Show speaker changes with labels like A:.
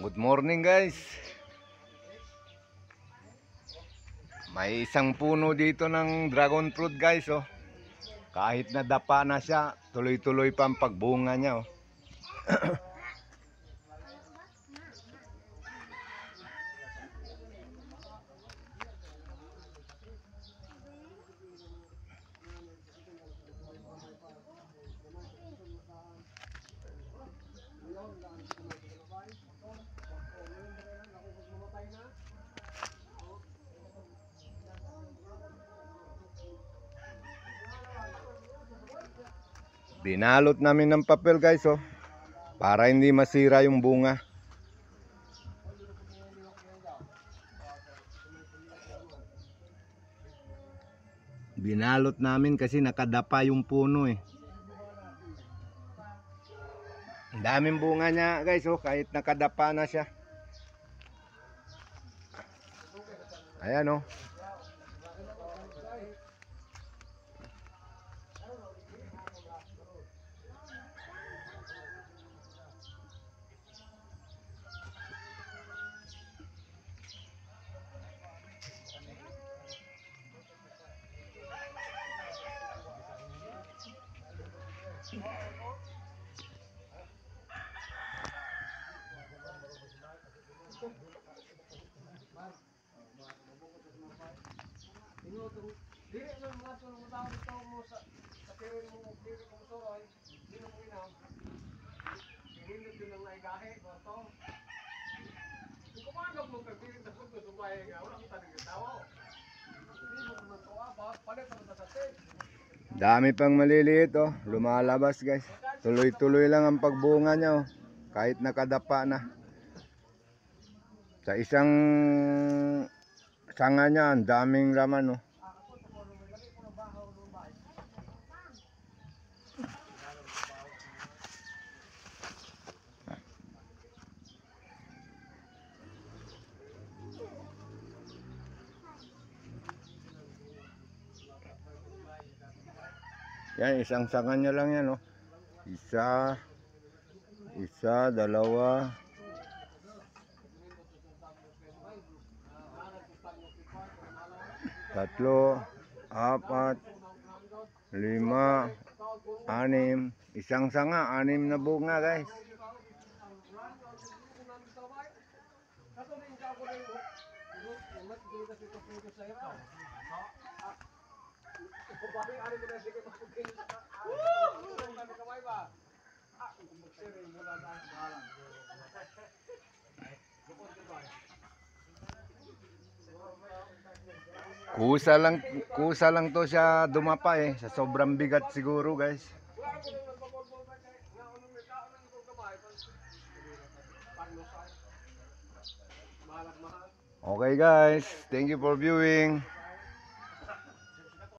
A: Good morning guys. May isang puno dito ng dragon fruit guys oh. Kahit nadapa na siya, tuloy-tuloy pa ang pagbunga niya oh. Binalot namin ng papel guys oh, para hindi masira yung bunga. Binalot namin kasi nakadapa yung puno eh. Ang daming bunga niya guys oh, kahit nakadapa na siya. Ayan oh. Dami pang maliliit oh, lumalabas guys. Tuloy-tuloy lang ang pagbunga niya oh, kahit nakadapa na. Sa isang sanga niya, ang daming laman oh. Yan, isang sanga niya lang yan oh. Isa, dalawa, tatlo, apat, lima, anim. Isang sanga, 6 na bunga guys. Kusa lang to siya dumapa eh, sa sobrang bigat siguro guys. Okay guys, thank you for viewing.